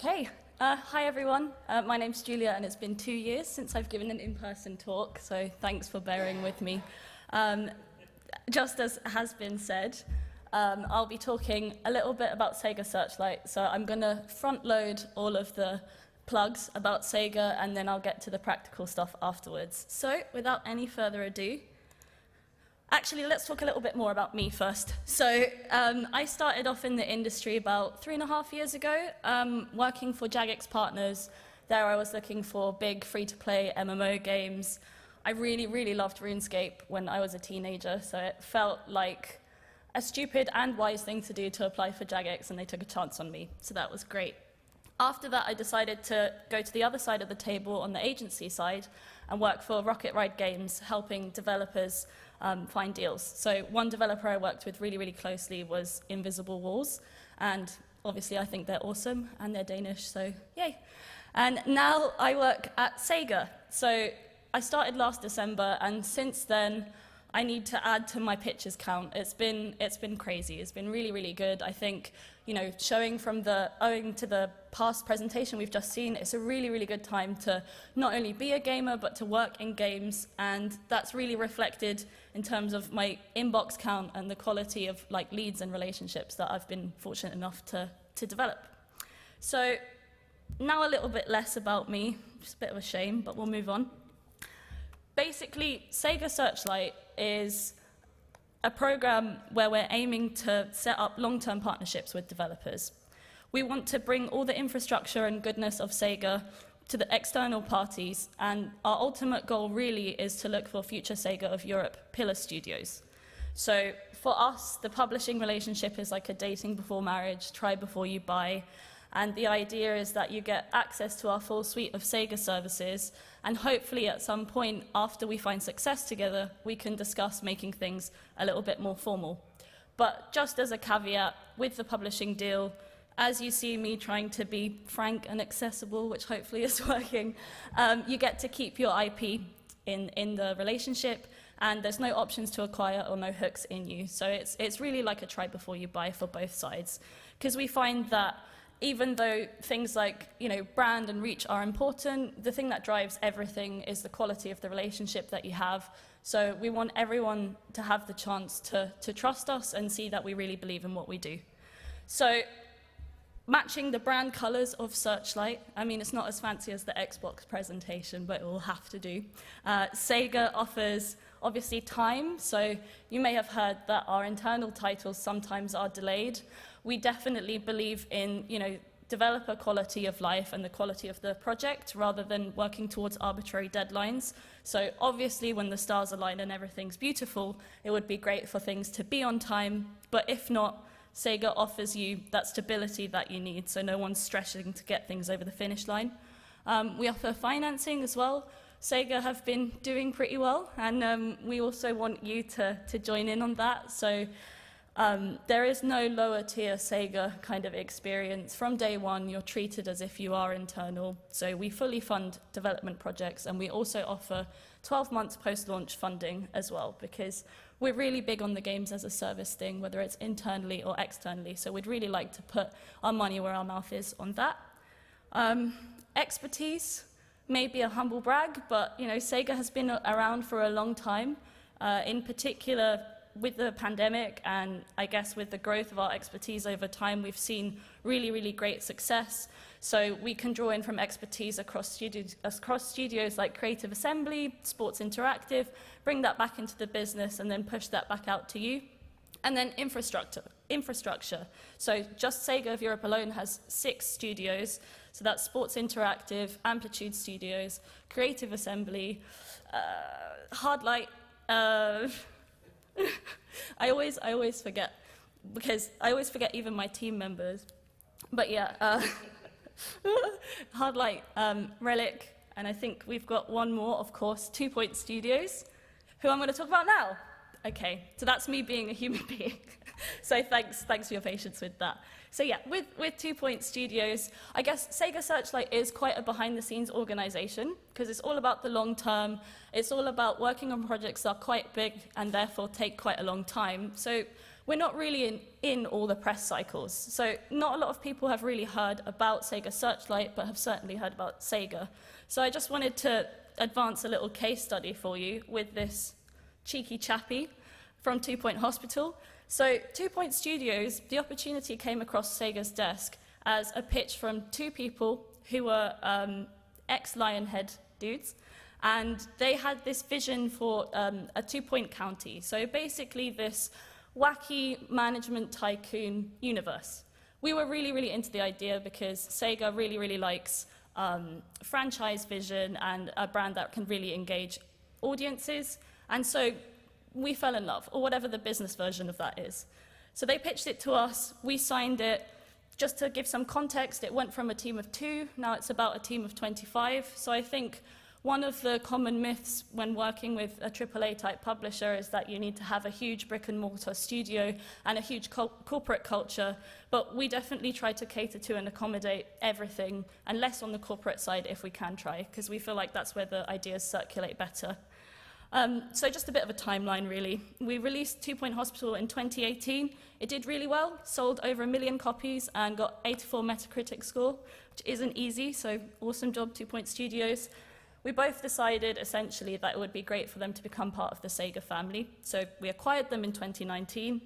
Okay, hi everyone. My name's Julia and it's been 2 years since I've given an in-person talk, so thanks for bearing with me. Just as has been said, I'll be talking a little bit about Sega Searchlight, so I'm going to front load all of the plugs about Sega and then I'll get to the practical stuff afterwards. So without any further ado, actually, let's talk a little bit more about me first. So I started off in the industry about 3.5 years ago, working for Jagex Partners. There I was looking for big free-to-play MMO games. I really, really loved RuneScape when I was a teenager, so it felt like a stupid and wise thing to do to apply for Jagex, and they took a chance on me, so that was great. After that, I decided to go to the other side of the table on the agency side and work for Rocket Ride Games, helping developers find deals. So one developer I worked with really, really closely was Invisible Walls, and obviously I think they're awesome, and they're Danish, so yay. And now I work at Sega. So I started last December, and since then, I need to add to my pitches count. It's been crazy. It's been really, really good. I think, owing to the past presentation we've just seen, it's a really, really good time to not only be a gamer, but to work in games. And that's really reflected in terms of my inbox count and the quality of leads and relationships that I've been fortunate enough to develop. So now a little bit less about me, just a bit of a shame, but we'll move on. Basically, Sega Searchlight is a program where we're aiming to set up long-term partnerships with developers. We want to bring all the infrastructure and goodness of Sega to the external parties, and our ultimate goal really is to look for future Sega of Europe pillar studios. So for us, the publishing relationship is like a dating before marriage, try before you buy. And the idea is that you get access to our full suite of Sega services, and hopefully at some point after we find success together, we can discuss making things a little bit more formal. But just as a caveat, with the publishing deal, as you see me trying to be frank and accessible, which hopefully is working, you get to keep your IP in the relationship, and there's no options to acquire or no hooks in you. So it's really like a try before you buy for both sides, because we find that even though things like brand and reach are important, the thing that drives everything is the quality of the relationship that you have. So we want everyone to have the chance to trust us and see that we really believe in what we do. So matching the brand colors of Searchlight, I mean, it's not as fancy as the Xbox presentation, but it will have to do. Sega offers, obviously, time. So you may have heard that our internal titles sometimes are delayed. We definitely believe in, developer quality of life and the quality of the project rather than working towards arbitrary deadlines. So obviously when the stars align and everything's beautiful, it would be great for things to be on time, but if not, Sega offers you that stability that you need, so no one's stressing to get things over the finish line. We offer financing as well. Sega have been doing pretty well, and we also want you to join in on that. So there is no lower tier Sega kind of experience. From day one, you're treated as if you are internal. So we fully fund development projects, and we also offer 12 months post-launch funding as well, because we're really big on the games as a service thing, whether it's internally or externally. So we'd really like to put our money where our mouth is on that. Expertise, maybe a humble brag, but Sega has been around for a long time. In particular, with the pandemic and I guess with the growth of our expertise over time, we've seen really, really great success. So we can draw in from expertise across studios like Creative Assembly, Sports Interactive, bring that back into the business and then push that back out to you. And then infrastructure. So just Sega of Europe alone has 6 studios. So that's Sports Interactive, Amplitude Studios, Creative Assembly, Hardlight. I always forget, because I always forget even my team members. But yeah, Hardlight, Relic, and I think we've got one more, of course, 2 Point Studios, who I'm going to talk about now. Okay, so that's me being a human being. So thanks for your patience with that. So yeah, with 2 Point Studios, I guess Sega Searchlight is quite a behind-the-scenes organization, because it's all about the long term. It's all about working on projects that are quite big and therefore take quite a long time. So we're not really in all the press cycles. So not a lot of people have really heard about Sega Searchlight, but have certainly heard about Sega. So I just wanted to advance a little case study for you with this cheeky chappie from 2 Point Hospital. So 2 Point Studios, the opportunity came across Sega's desk as a pitch from two people who were ex-Lionhead dudes, and they had this vision for a 2 Point county. So basically this wacky management tycoon universe. We were really, really into the idea because Sega really, really likes franchise vision and a brand that can really engage audiences. And so we fell in love, or whatever the business version of that is. So they pitched it to us, we signed it. Just to give some context, it went from a team of 2, now it's about a team of 25. So I think one of the common myths when working with a AAA type publisher is that you need to have a huge brick and mortar studio and a huge corporate culture, but we definitely try to cater to and accommodate everything, and less on the corporate side if we can try, because we feel like that's where the ideas circulate better. So just a bit of a timeline, really. We released 2 Point Hospital in 2018. It did really well, sold over 1 million copies and got 84 Metacritic score, which isn't easy, so awesome job, 2 Point Studios. We both decided, essentially, that it would be great for them to become part of the Sega family, so we acquired them in 2019.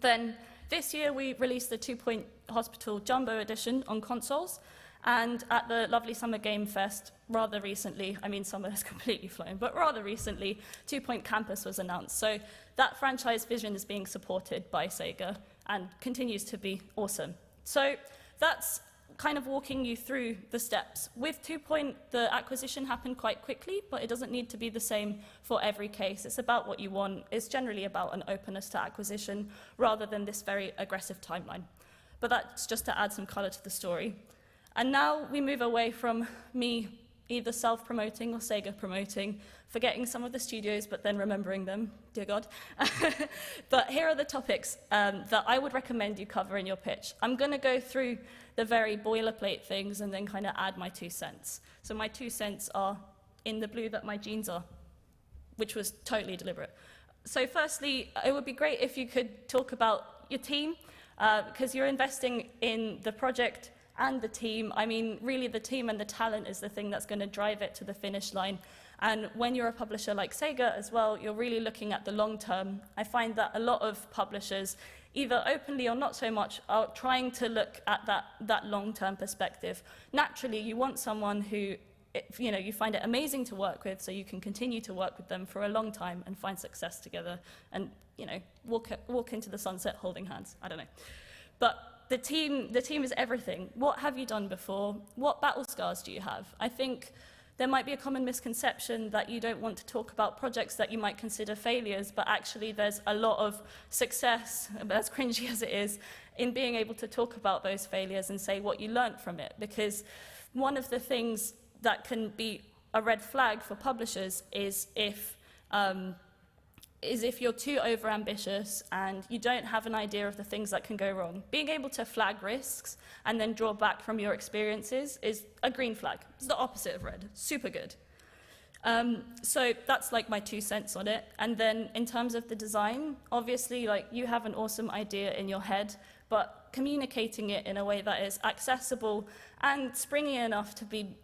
Then, this year, we released the 2 Point Hospital Jumbo Edition on consoles, and at the lovely Summer Game Fest, rather recently, I mean summer has completely flown, but rather recently, 2 Point Campus was announced. So that franchise vision is being supported by Sega and continues to be awesome. So that's kind of walking you through the steps. With 2 Point, the acquisition happened quite quickly, but it doesn't need to be the same for every case. It's about what you want. It's generally about an openness to acquisition rather than this very aggressive timeline. But that's just to add some color to the story. And now we move away from me either self-promoting or Sega promoting, forgetting some of the studios but then remembering them, dear God. But here are the topics that I would recommend you cover in your pitch. I'm going to go through the very boilerplate things and then kind of add my 2 cents. So my 2 cents are in the blue that my jeans are, which was totally deliberate. So firstly, it would be great if you could talk about your team, because you're investing in the project and the team. I mean, really the team and the talent is the thing that's going to drive it to the finish line. And when you're a publisher like Sega as well, you're really looking at the long term. I find that a lot of publishers, either openly or not so much, are trying to look at that long-term perspective. Naturally, you want someone who, you find it amazing to work with, so you can continue to work with them for a long time and find success together and, walk into the sunset holding hands. I don't know. But the team is everything. What have you done before? What battle scars do you have? I think there might be a common misconception that you don't want to talk about projects that you might consider failures, but actually there's a lot of success, as cringy as it is, in being able to talk about those failures and say what you learned from it. Because one of the things that can be a red flag for publishers is if you're too overambitious and you don't have an idea of the things that can go wrong. Being able to flag risks and then draw back from your experiences is a green flag. It's the opposite of red. Super good. So that's like my 2 cents on it. And then in terms of the design, obviously you have an awesome idea in your head, but communicating it in a way that is accessible and springy enough to be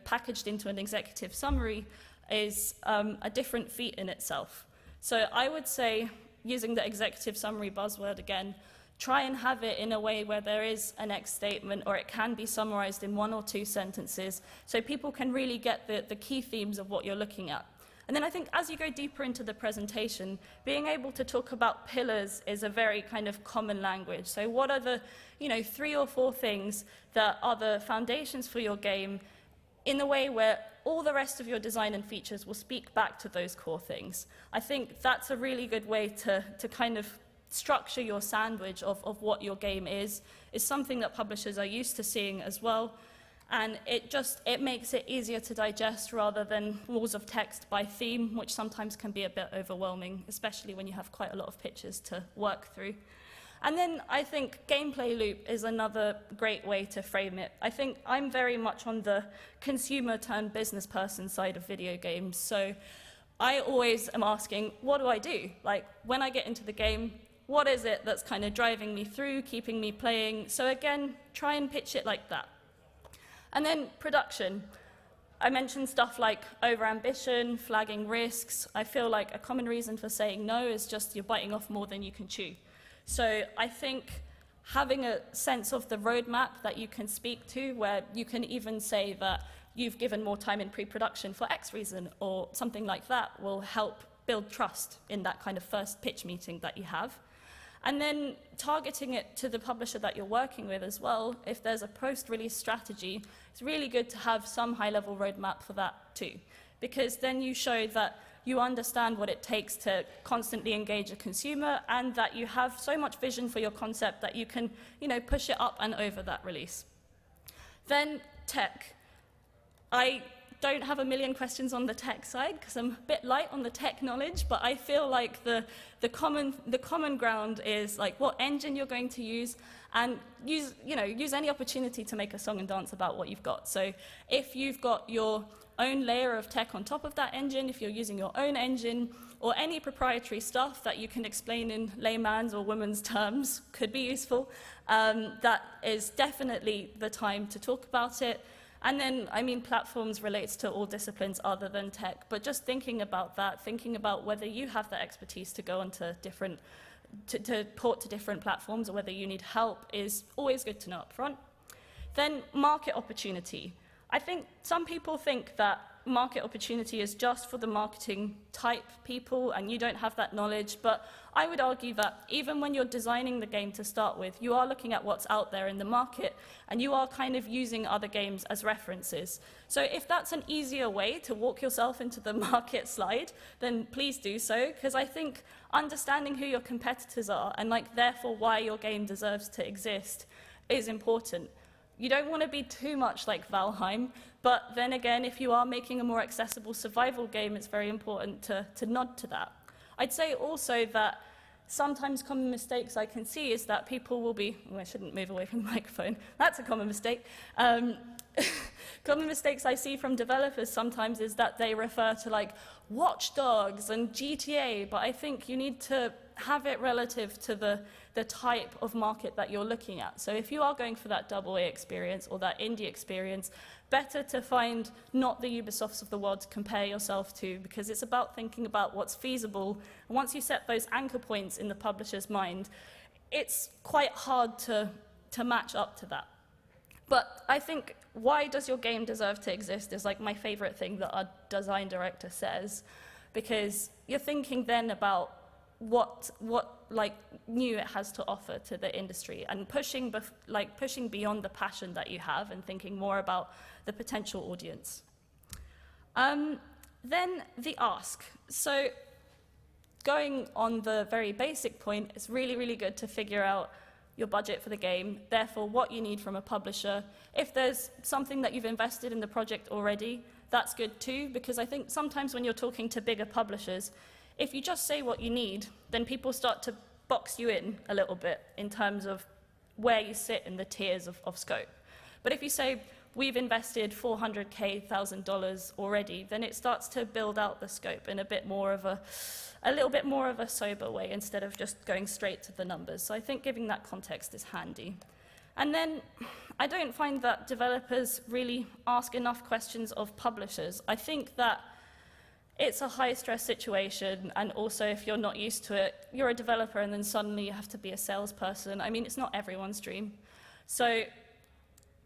packaged into an executive summary is a different feat in itself. So I would say, using the executive summary buzzword again, try and have it in a way where there is a next statement, or it can be summarized in 1 or 2 sentences, so people can really get the key themes of what you're looking at. And then I think as you go deeper into the presentation, being able to talk about pillars is a very kind of common language. So what are the 3 or 4 things that are the foundations for your game, in a way where all the rest of your design and features will speak back to those core things. I think that's a really good way to kind of structure your sandwich of what your game is something that publishers are used to seeing as well. And it makes it easier to digest rather than walls of text by theme, which sometimes can be a bit overwhelming, especially when you have quite a lot of pictures to work through. And then I think gameplay loop is another great way to frame it. I think I'm very much on the consumer turned business person side of video games. So I always am asking, what do I do? Like, when I get into the game, what is it that's kind of driving me through, keeping me playing? So again, try and pitch it like that. And then production. I mentioned stuff like overambition, flagging risks. I feel like a common reason for saying no is just you're biting off more than you can chew. So I think having a sense of the roadmap that you can speak to, where you can even say that you've given more time in pre-production for X reason or something like that, will help build trust in that kind of first pitch meeting that you have. And then targeting it to the publisher that you're working with as well. If there's a post-release strategy, it's really good to have some high-level roadmap for that too, because then you show that you understand what it takes to constantly engage a consumer and that you have so much vision for your concept that you can, push it up and over that release. Then tech. I don't have a million questions on the tech side because I'm a bit light on the tech knowledge, but I feel like the common ground is like what engine you're going to use, and use any opportunity to make a song and dance about what you've got. So if you've got your own layer of tech on top of that engine, if you're using your own engine, or any proprietary stuff that you can explain in layman's or women's terms could be useful, that is definitely the time to talk about it. And then, platforms relates to all disciplines other than tech, but just thinking about that, thinking about whether you have the expertise to go onto to port to different platforms, or whether you need help, is always good to know up front. Then market opportunity. I think some people think that market opportunity is just for the marketing type people and you don't have that knowledge, but I would argue that even when you're designing the game to start with, you are looking at what's out there in the market and you are kind of using other games as references. So if that's an easier way to walk yourself into the market slide, then please do so, because I think understanding who your competitors are and therefore why your game deserves to exist is important. You don't want to be too much like Valheim, but then again, if you are making a more accessible survival game, it's very important to nod to that. I'd say also that sometimes common mistakes I can see is that people will be, I shouldn't move away from the microphone, that's a common mistake. Common mistakes I see from developers sometimes is that they refer to Watch Dogs and GTA, but I think you need to have it relative to the type of market that you're looking at. So if you are going for that AA experience or that indie experience, better to find not the Ubisofts of the world to compare yourself to, because it's about thinking about what's feasible. And once you set those anchor points in the publisher's mind, it's quite hard to match up to that. But I think why does your game deserve to exist is my favorite thing that our design director says, because you're thinking then about what new it has to offer to the industry, and pushing beyond the passion that you have and thinking more about the potential audience. Then the ask. So going on the very basic point, it's really, really good to figure out your budget for the game, therefore what you need from a publisher. If there's something that you've invested in the project already, that's good too, because I think sometimes when you're talking to bigger publishers, if you just say what you need, then people start to box you in a little bit in terms of where you sit in the tiers of scope. But if you say, we've invested $400,000 already, then it starts to build out the scope in a little bit more of a sober way instead of just going straight to the numbers. So I think giving that context is handy. And then I don't find that developers really ask enough questions of publishers. I think that it's a high-stress situation, and also if you're not used to it, you're a developer and then suddenly you have to be a salesperson. It's not everyone's dream. So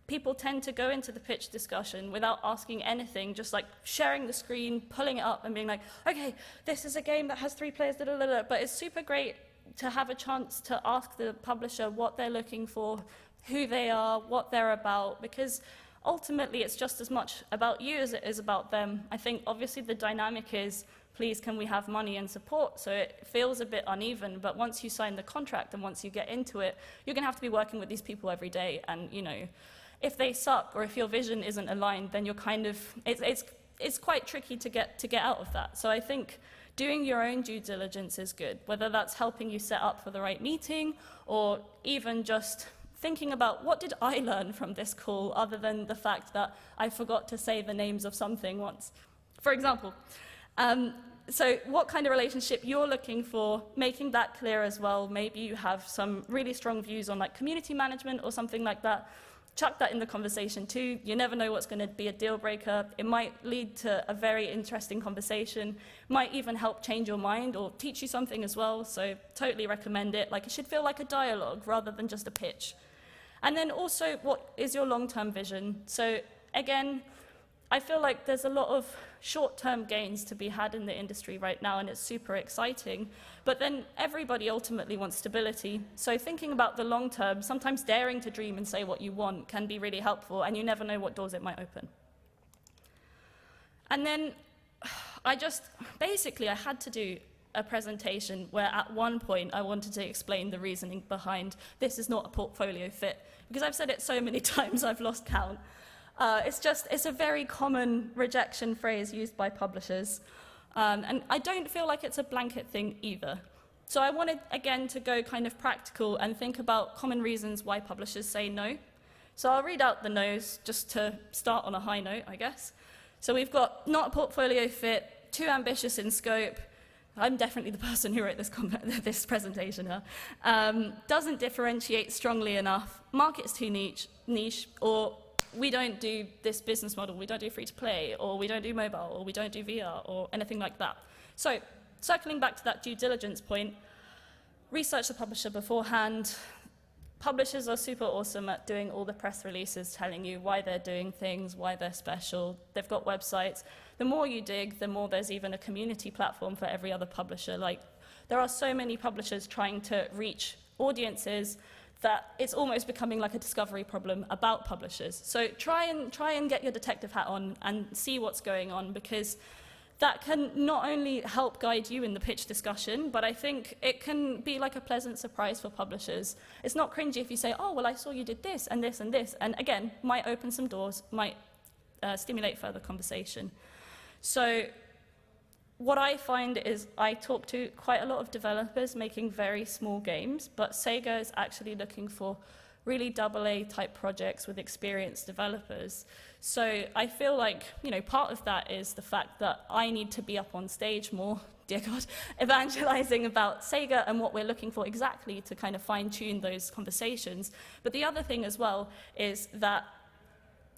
people tend to go into the pitch discussion without asking anything, just sharing the screen, pulling it up and being like, okay, this is a game that has 3 players, da, da, da, da. But it's super great to have a chance to ask the publisher what they're looking for, who they are, what they're about, because ultimately it's just as much about you as it is about them. I think obviously the dynamic is, please can we have money and support, so it feels a bit uneven, but once you sign the contract and once you get into it, you're going to have to be working with these people every day, and if they suck or if your vision isn't aligned, then you're it's quite tricky to get out of that. So I think doing your own due diligence is good, whether that's helping you set up for the right meeting or even just thinking about what did I learn from this call other than the fact that I forgot to say the names of something once. For example, So what kind of relationship you're looking for, making that clear as well. Maybe you have some really strong views on like community management or something like that. Chuck that in the conversation too. You never know what's going to be a deal breaker. It might lead to a very interesting conversation, might even help change your mind or teach you something as well. So totally recommend it. Like, it should feel like a dialogue rather than just a pitch. And then also, what is your long-term vision? So again, I feel like there's a lot of short-term gains to be had in the industry right now, and it's super exciting. But then everybody ultimately wants stability. So thinking about the long term, sometimes daring to dream and say what you want can be really helpful, and you never know what doors it might open. And then I had to do a presentation where at one point I wanted to explain the reasoning behind this is not a portfolio fit. Because I've said it so many times I've lost count. It's a very common rejection phrase used by publishers. And I don't feel like it's a blanket thing either. So I wanted, again, to go kind of practical and think about common reasons why publishers say no. So I'll read out the no's just to start on a high note, I guess. So we've got not a portfolio fit, too ambitious in scope. I'm definitely the person who wrote this presentation here. Doesn't differentiate strongly enough, market's too niche, or we don't do this business model, we don't do free-to-play, or we don't do mobile, or we don't do VR, or anything like that. So, circling back to that due diligence point, research the publisher beforehand. Publishers are super awesome at doing all the press releases, telling you why they're doing things, why they're special. They've got websites. The more you dig, the more there's even a community platform for every other publisher. Like, there are so many publishers trying to reach audiences that it's almost becoming like a discovery problem about publishers. So try and get your detective hat on and see what's going on, because that can not only help guide you in the pitch discussion, but I think it can be like a pleasant surprise for publishers. It's not cringy if you say, oh, well, I saw you did this and this and this, and again, might open some doors, might stimulate further conversation. So what I find is I talk to quite a lot of developers making very small games, but Sega is actually looking for really AA type projects with experienced developers. So I feel like, part of that is the fact that I need to be up on stage more, dear God, evangelizing about Sega and what we're looking for exactly to kind of fine-tune those conversations. But the other thing as well is that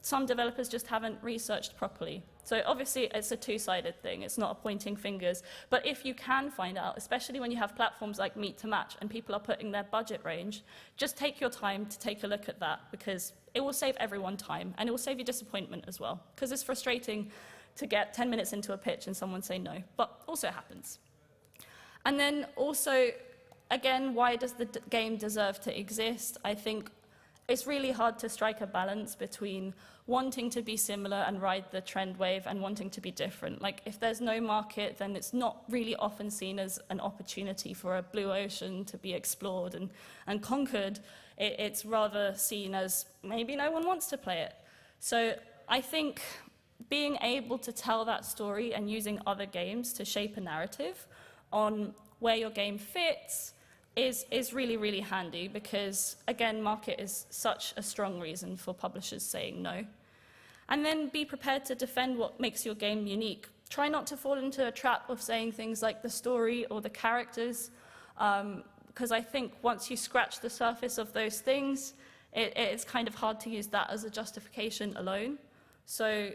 some developers just haven't researched properly. So obviously it's a two-sided thing, it's not a pointing fingers, but if you can find out, especially when you have platforms like Meet to Match and people are putting their budget range, just take your time to take a look at that, because it will save everyone time and it will save you disappointment as well, because it's frustrating to get 10 minutes into a pitch and someone say no, but also happens. And then also, again, why does the game deserve to exist? I think it's really hard to strike a balance between wanting to be similar and ride the trend wave and wanting to be different. Like, if there's no market, then it's not really often seen as an opportunity for a blue ocean to be explored and conquered. It's rather seen as maybe no one wants to play it. So I think being able to tell that story and using other games to shape a narrative on where your game fits is really, really handy, because, again, market is such a strong reason for publishers saying no. And then be prepared to defend what makes your game unique. Try not to fall into a trap of saying things like the story or the characters, because I think once you scratch the surface of those things, it's kind of hard to use that as a justification alone. So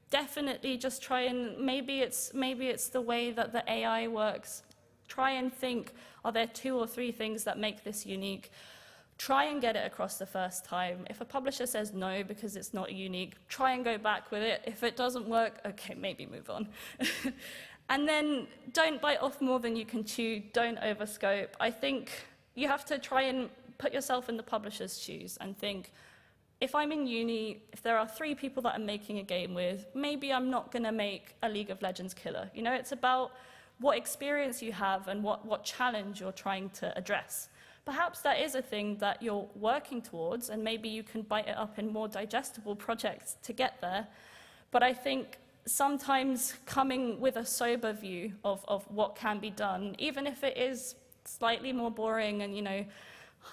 definitely just try and, maybe it's the way that the AI works. Try and think, are there 2 or 3 things that make this unique? Try and get it across the first time. If a publisher says no because it's not unique, try and go back with it. If it doesn't work, okay, maybe move on. And then don't bite off more than you can chew, don't overscope. I think you have to try and put yourself in the publisher's shoes and think, if I'm in uni, if there are 3 people that I'm making a game with, maybe I'm not going to make a League of Legends killer. It's about what experience you have and what challenge you're trying to address. Perhaps that is a thing that you're working towards, and maybe you can bite it up in more digestible projects to get there. But I think sometimes coming with a sober view of what can be done, even if it is slightly more boring and,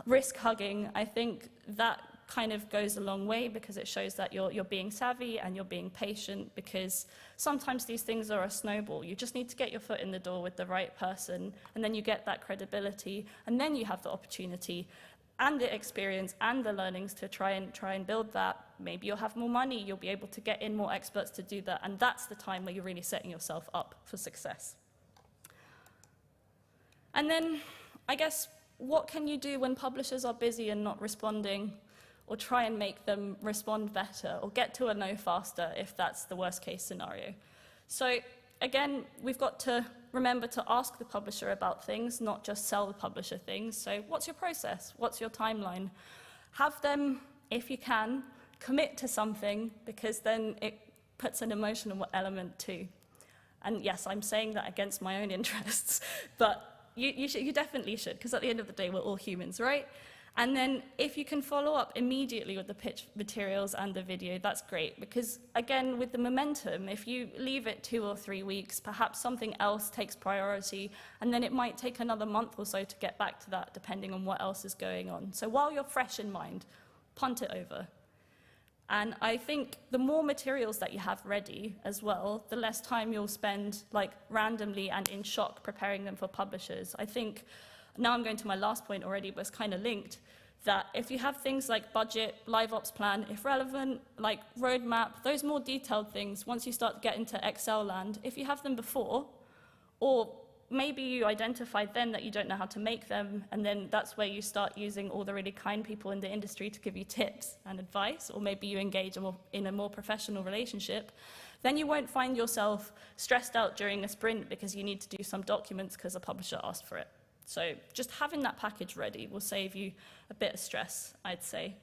risk hugging, I think that kind of goes a long way because it shows that you're being savvy and you're being patient, because sometimes these things are a snowball. You just need to get your foot in the door with the right person, and then you get that credibility, and then you have the opportunity and the experience and the learnings to try and build that. Maybe you'll have more money, you'll be able to get in more experts to do that, and that's the time where you're really setting yourself up for success. And then, I guess, what can you do when publishers are busy and not responding, or try and make them respond better, or get to a no faster if that's the worst case scenario? So again, we've got to remember to ask the publisher about things, not just sell the publisher things. So what's your process? What's your timeline? Have them, if you can, commit to something, because then it puts an emotional element too. And yes, I'm saying that against my own interests, but you definitely should, because at the end of the day, we're all humans, right? And then if you can follow up immediately with the pitch materials and the video, that's great. Because again, with the momentum, if you leave it 2 or 3 weeks, perhaps something else takes priority, and then it might take another month or so to get back to that, depending on what else is going on. So while you're fresh in mind, punt it over. And I think the more materials that you have ready as well, the less time you'll spend like randomly and in shock preparing them for publishers. I think, now I'm going to my last point already, but it's kind of linked, that if you have things like budget, live ops plan, if relevant, like roadmap, those more detailed things, once you start to get into Excel land, if you have them before, or maybe you identified then that you don't know how to make them, and then that's where you start using all the really kind people in the industry to give you tips and advice, or maybe you engage in a more professional relationship, then you won't find yourself stressed out during a sprint because you need to do some documents because a publisher asked for it. So just having that package ready will save you a bit of stress, I'd say.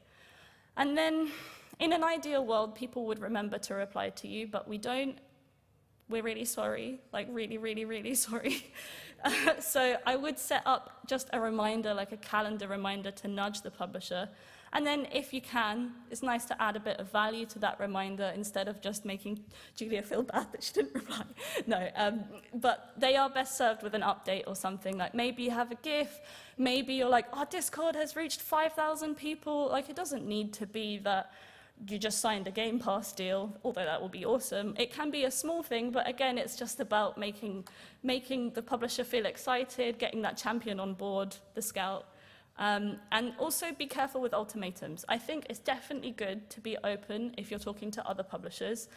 And then, in an ideal world, people would remember to reply to you, but we don't. We're really sorry, like really, really, really sorry. So I would set up just a reminder, like a calendar reminder to nudge the publisher. And then if you can, it's nice to add a bit of value to that reminder instead of just making Julia feel bad that she didn't reply. No, but they are best served with an update or something. Like maybe you have a GIF, maybe you're like, oh, Discord has reached 5,000 people. Like it doesn't need to be that you just signed a Game Pass deal, although that will be awesome. It can be a small thing, but again, it's just about making the publisher feel excited, getting that champion on board, the scout. And also be careful with ultimatums. I think it's definitely good to be open if you're talking to other publishers,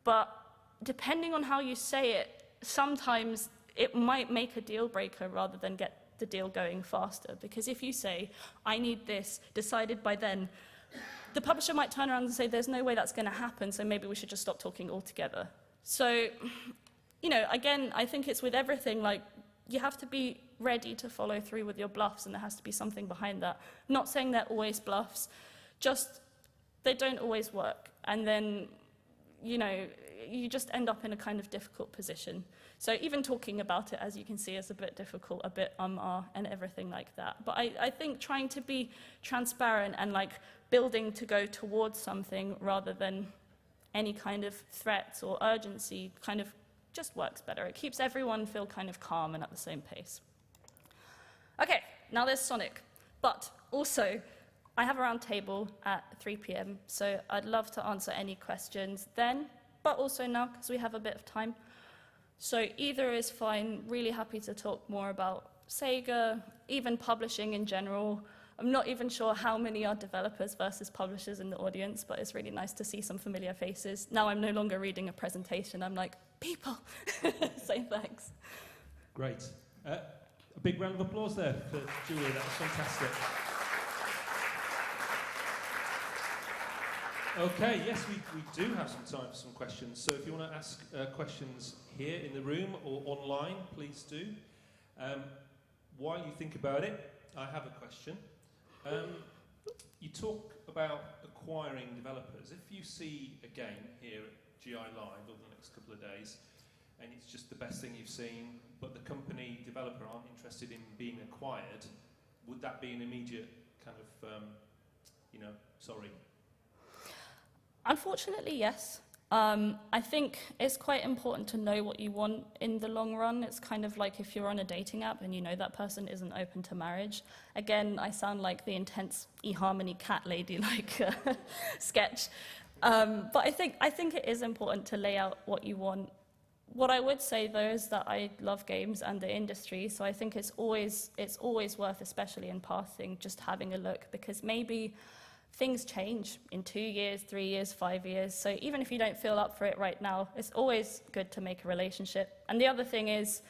but depending on how you say it, sometimes it might make a deal breaker rather than get the deal going faster. Because if you say, I need this decided by then, the publisher might turn around and say, there's no way that's going to happen, so maybe we should just stop talking altogether. So, you know, again, I think it's with everything, like, you have to be ready to follow through with your bluffs, and there has to be something behind that. Not saying they're always bluffs, just they don't always work. And then, you know, you just end up in a kind of difficult position. So even talking about it, as you can see, is a bit difficult, a bit and everything like that. But I think trying to be transparent and like building to go towards something rather than any kind of threats or urgency kind of just works better. It keeps everyone feel kind of calm and at the same pace. Okay, now there's Sonic. But also, I have a round table at 3 p.m, so I'd love to answer any questions then, but also now, because we have a bit of time. So either is fine. Really happy to talk more about Sega, even publishing in general. I'm not even sure how many are developers versus publishers in the audience, but it's really nice to see some familiar faces. Now I'm no longer reading a presentation. I'm like, people. So thanks. Great. A big round of applause there for Julia. That was fantastic. Okay, yes, we do have some time for some questions. So if you want to ask questions here in the room or online, please do. While you think about it, I have a question. You talk about acquiring developers. If you see a game here at GI Live over the next couple of days, and it's just the best thing you've seen, but the company developer aren't interested in being acquired, would that be an immediate kind of, sorry? Unfortunately, yes. I think it's quite important to know what you want in the long run. It's kind of like if you're on a dating app and you know that person isn't open to marriage. Again, I sound like the intense eHarmony cat lady like sketch. But I think it is important to lay out what you want. What I would say though is that I love games and the industry, so I think it's always worth, especially in passing, just having a look, because maybe things change in 2 years, 3 years, 5 years. So even if you don't feel up for it right now, it's always good to make a relationship. And the other thing is,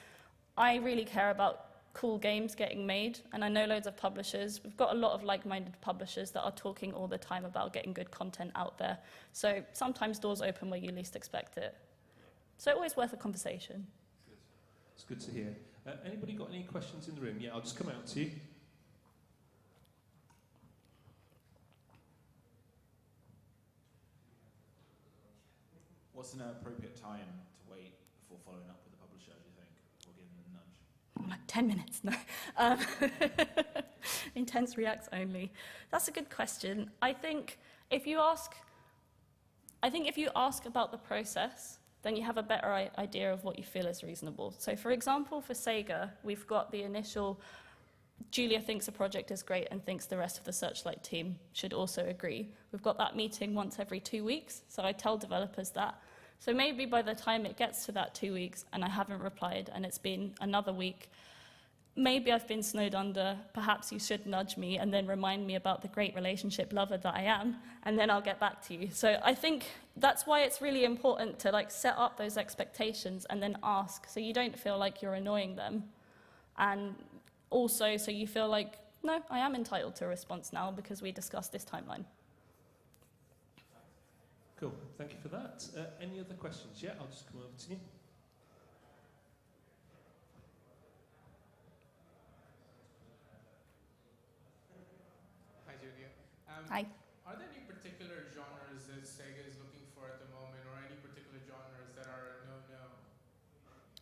I really care about cool games getting made, and I know loads of publishers. We've got a lot of like-minded publishers that are talking all the time about getting good content out there. So sometimes doors open where you least expect it. So always worth a conversation. Good. It's good to hear. Anybody got any questions in the room? Yeah, I'll just come out to you. What's an appropriate time to wait before following up with the publisher, do you think, or giving them a nudge? Like 10 minutes, no. Intense reacts only. That's a good question. I think if you ask about the process, then you have a better idea of what you feel is reasonable. So for example, for Sega, we've got the initial, Julia thinks a project is great and thinks the rest of the Searchlight team should also agree. We've got that meeting once every 2 weeks, so I tell developers that. So maybe by the time it gets to that 2 weeks and I haven't replied and it's been another week, maybe I've been snowed under, perhaps you should nudge me and then remind me about the great relationship lover that I am, and then I'll get back to you. So I think that's why it's really important to set up those expectations and then ask, so you don't feel like you're annoying them. And also, so you feel like, no, I am entitled to a response now because we discussed this timeline. Cool, thank you for that. Any other questions? Yeah, I'll just come over to you. Hi, Julia. Hi. Are there any particular genres that Sega is looking for at the moment, or any particular genres that are a no-no?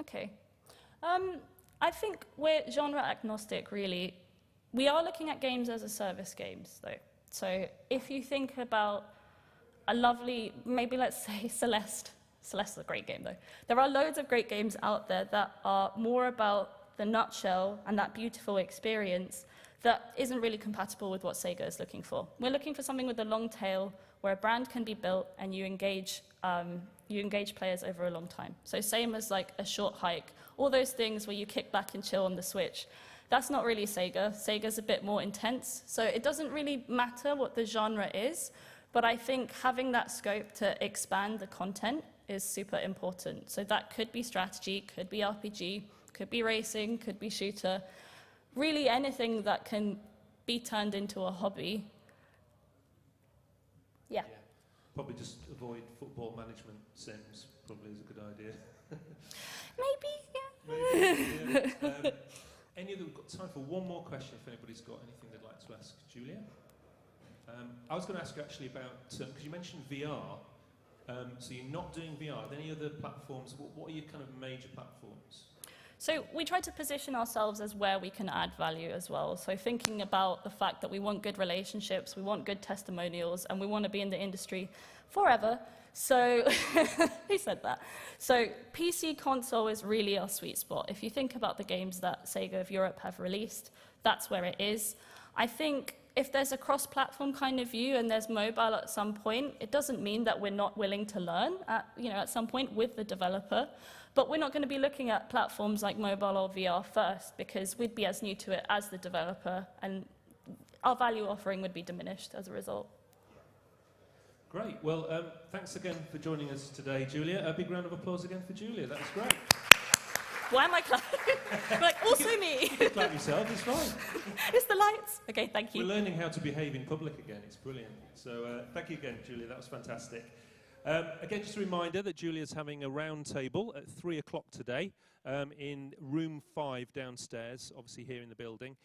Okay. I think we're genre agnostic, really. We are looking at games as a service games, though. So if you think about a lovely, maybe let's say Celeste. Celeste's a great game, though. There are loads of great games out there that are more about the nutshell and that beautiful experience that isn't really compatible with what Sega is looking for. We're looking for something with a long tail, where a brand can be built and you engage players over a long time. So same as like a short hike, all those things where you kick back and chill on the Switch. That's not really Sega. Sega's a bit more intense. So it doesn't really matter what the genre is, but I think having that scope to expand the content is super important. So that could be strategy, could be RPG, could be racing, could be shooter. Really anything that can be turned into a hobby. Yeah. Probably just avoid football management sims, probably is a good idea. Maybe, yeah. Maybe, yeah. We've got time for one more question if anybody's got anything they'd like to ask Julia. I was going to ask you actually about, because you mentioned VR, so you're not doing VR. Are there any other platforms? What are your kind of major platforms? So we try to position ourselves as where we can add value as well. So thinking about the fact that we want good relationships, we want good testimonials, and we want to be in the industry forever. So, who said that? So PC console is really our sweet spot. If you think about the games that Sega of Europe have released, that's where it is. I think if there's a cross-platform kind of view and there's mobile at some point, it doesn't mean that we're not willing to learn at some point with the developer. But we're not going to be looking at platforms like mobile or VR first, because we'd be as new to it as the developer, and our value offering would be diminished as a result. Great. Well, thanks again for joining us today, Julia. A big round of applause again for Julia. That was great. Why am I clapping? Like, also me. Clap yourself, it's fine. It's the lights. Okay, thank you. We're learning how to behave in public again. It's brilliant. So thank you again, Julia. That was fantastic. Again, just a reminder that Julia's having a round table at 3 o'clock today in room 5 downstairs, obviously here in the building.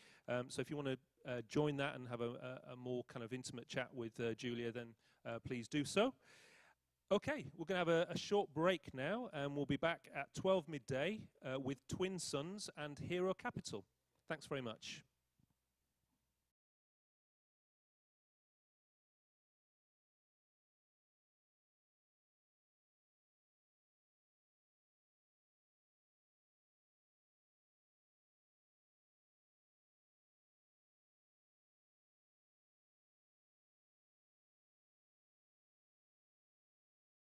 So if you want to join that and have a more kind of intimate chat with Julia, then please do so. Okay, we're going to have a short break now, and we'll be back at 12 midday with Twin Suns and Hero Capital. Thanks very much.